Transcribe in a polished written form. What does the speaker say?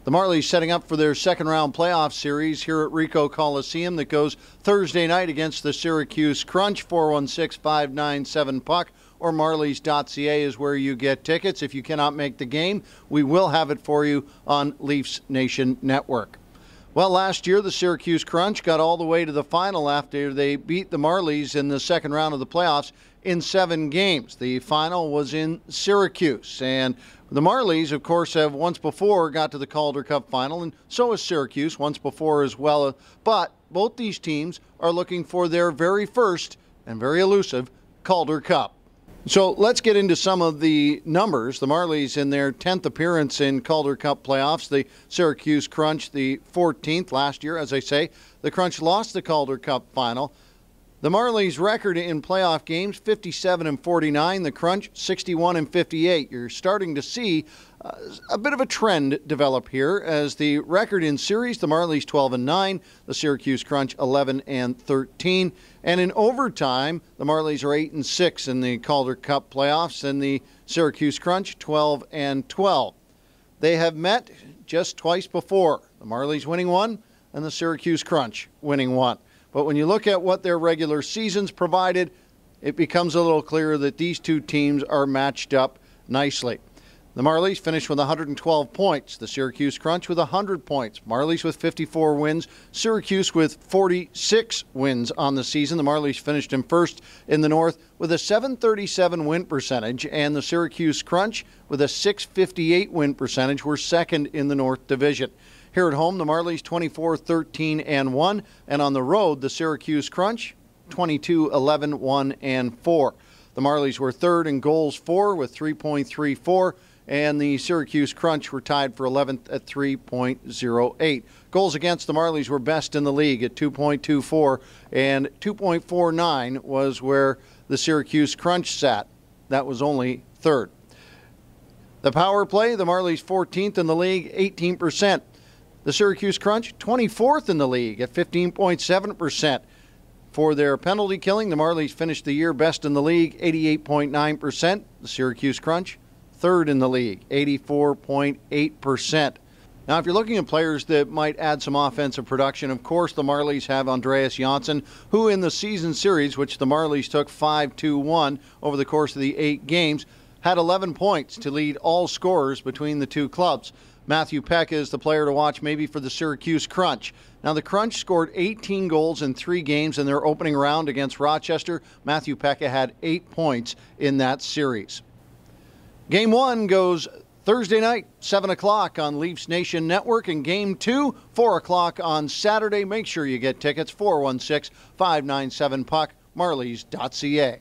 The Marlies setting up for their second-round playoff series here at Ricoh Coliseum that goes Thursday night against the Syracuse Crunch. 416-597-PUCK or marlies.ca is where you get tickets. If you cannot make the game, we will have it for you on Leafs Nation Network. Well, last year the Syracuse Crunch got all the way to the final after they beat the Marlies in the second round of the playoffs in 7 games. The final was in Syracuse, and the Marlies, of course, have once before got to the Calder Cup final, and so has Syracuse once before as well. But both these teams are looking for their very first and very elusive Calder Cup. So let's get into some of the numbers. The Marlies in their 10th appearance in Calder Cup playoffs. The Syracuse Crunch, the 14th last year, as I say. The Crunch lost the Calder Cup final. The Marlies' record in playoff games, 57-49. The Crunch, 61-58. You're starting to see a bit of a trend develop here as the record in series, the Marlies 12-9, the Syracuse Crunch 11-13. And in overtime, the Marlies are 8-6 in the Calder Cup playoffs, and the Syracuse Crunch 12-12. They have met just twice before, the Marlies winning one and the Syracuse Crunch winning one. But when you look at what their regular seasons provided, it becomes a little clearer that these two teams are matched up nicely. The Marlies finished with 112 points. The Syracuse Crunch with 100 points. Marlies with 54 wins. Syracuse with 46 wins on the season. The Marlies finished in first in the North with a 737 win percentage, and the Syracuse Crunch with a 658 win percentage were second in the North Division. Here at home, the Marlies 24-13-1, and on the road, the Syracuse Crunch 22-11-1-4. The Marlies were third in goals for with 3.34, and the Syracuse Crunch were tied for 11th at 3.08. Goals against the Marlies were best in the league at 2.24, and 2.49 was where the Syracuse Crunch sat. That was only third. The power play, the Marlies 14th in the league, 18%. The Syracuse Crunch, 24th in the league at 15.7%. For their penalty killing, the Marlies finished the year best in the league, 88.9%. The Syracuse Crunch, third in the league, 84.8%. Now, if you're looking at players that might add some offensive production, of course, the Marlies have Andreas Johnsson, who in the season series, which the Marlies took 5-2-1 over the course of the 8 games, had 11 points to lead all scorers between the two clubs. Matthew Peck is the player to watch maybe for the Syracuse Crunch. Now, the Crunch scored 18 goals in 3 games in their opening round against Rochester. Matthew Peck had 8 points in that series. Game 1 goes Thursday night, 7 o'clock on Leafs Nation Network, and Game 2, 4 o'clock on Saturday. Make sure you get tickets, 416-597-PUCK, marlies.ca.